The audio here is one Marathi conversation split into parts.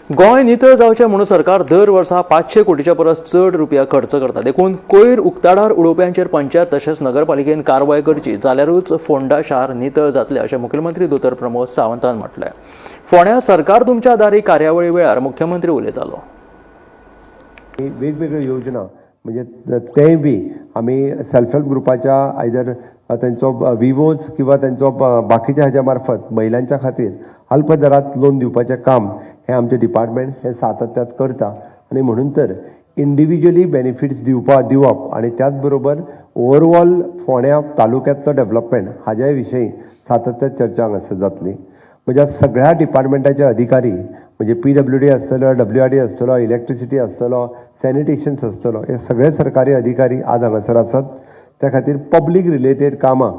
गोंय नितळ जावचें म्हणून सरकार दर वर्सा 500 कोटीच्या परस चड रुपया खर्च करता. देखून कोयर उक्ताडार उडोवप्यांचेर पंचायत तशेंच नगरपालिकेन कारवाय करची जाल्यारूच फोंडा शार नितळ जातलें अशें मुखेलमंत्री दोतर प्रमोद सावंतान म्हटलें. फोंड्या सरकार तुमच्या दारी कार्यावळी वेळार मुख्यमंत्री उलयतालो. वेगवेगळ्यो योजना म्हणजे तेय बी आमी सेल्फ हेल्प ग्रुपाच्या आयदर तेंचो विवोज किंवा तेंचो बाकीच्या हाच्या मार्फत महिलांच्या खातीर अल्प दरात लोन दिवपाचें काम हे आमचे डिपार्टमेंट हे सातत्यात करता. आनी म्हणून तर इंडिविज्युअली बेनिफिट्स दिवप आनी त्याच बरोबर ओवरऑल फोंड्या तालुक्याचो डेव्हलपमेंट हाज्या विशयी सातत्यात चर्चा हांगासर जातली. म्हज्या सगळ्या डिपार्टमेंटाचे अधिकारी म्हणजे PWD आसतलो, WRD आसतलो, इलेक्ट्रिसिटी आसतलो, सॅनिटेशन्स आसतलो, हे सगळे सरकारी अधिकारी आज हांगासर आसात. त्या खातीर पब्लीक रिलेटेड कामां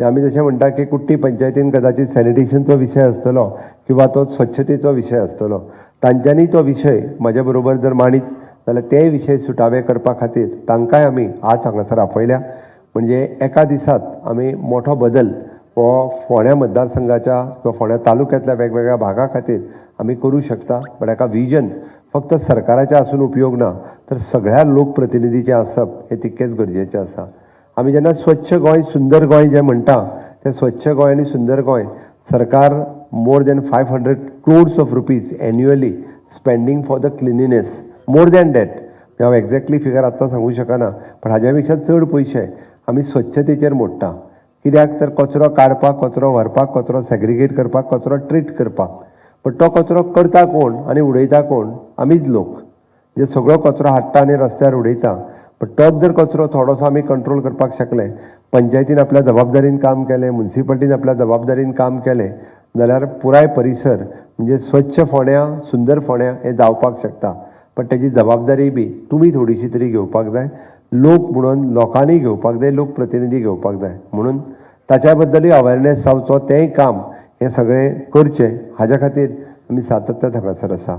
आमी जशें म्हणटा की कुट्टी पंचायतीन कदाचित सॅनिटेशनचो विशय आसतलो किंवा तो स्वच्छतेचो विशय आसतलो, तांच्यांनी तो विशय म्हाज्या बरोबर जर मांडीत जाल्यार ते विशय सुटावे करपा खातीर तांकांय आमी आज हांगासर आपयल्या. म्हणजे एका दिसात आमी मोठो बदल हो फोंड्या मतदारसंघाच्या किंवा फोंड्या तालुक्यांतल्या वेगवेगळ्या भागा खातीर आमी करूं शकता. पण हेका विजन फक्त सरकाराचें आसून उपयोग ना, तर सगळ्या लोकप्रतिनिधीचें आसप हें तितकेंच गरजेचें आसा. आमी जेन्ना स्वच्छ गोंय सुंदर गोंय जें म्हणटा तें स्वच्छ गोंय आनी सुंदर गोंय सरकार more than 500 crores of rupees annually spending for the cleanliness. More than that हांव एक्झॅक्टली फिगर आतां सांगूं शकना, पण हाज्या पेक्षा चड पयशे आमी स्वच्छतेचेर मोडटा. कित्याक तर कचरो काडपाक, कचरो व्हरपाक, कचरो सेग्रिगेट करपाक, कचरो ट्रीट करपाक. पण तो कचरो करता कोण आनी उडयता कोण? आमीच लोक. म्हणजे सगळो कचरो हाडटा आनी रस्त्यार उडयता. पण तोच जर कचरो थोडोसो आमी कंट्रोल करपाक शकले, पंचायतीन आपल्या जबाबदारीन काम केलें, म्युन्सिपाल्टीन आपल्या जबाबदारीन काम केलें, जाल्यार पुराय परिसर म्हणजे स्वच्छ फोंड्या सुंदर फोंड्या हें जावपाक शकता. पण तेजी जबाबदारी बी तुमी थोडीशी तरी घेवपाक जाय. लोक म्हणून लोकांनी घेवपाक जाय, लोक प्रतिनिधी घेवपाक जाय. म्हणून ताच्या बद्दलूय अवेरनेस जावचो तेंय काम हे सगळें करचें हाज्या खातीर आमी सातत्यान हांगासर आसा.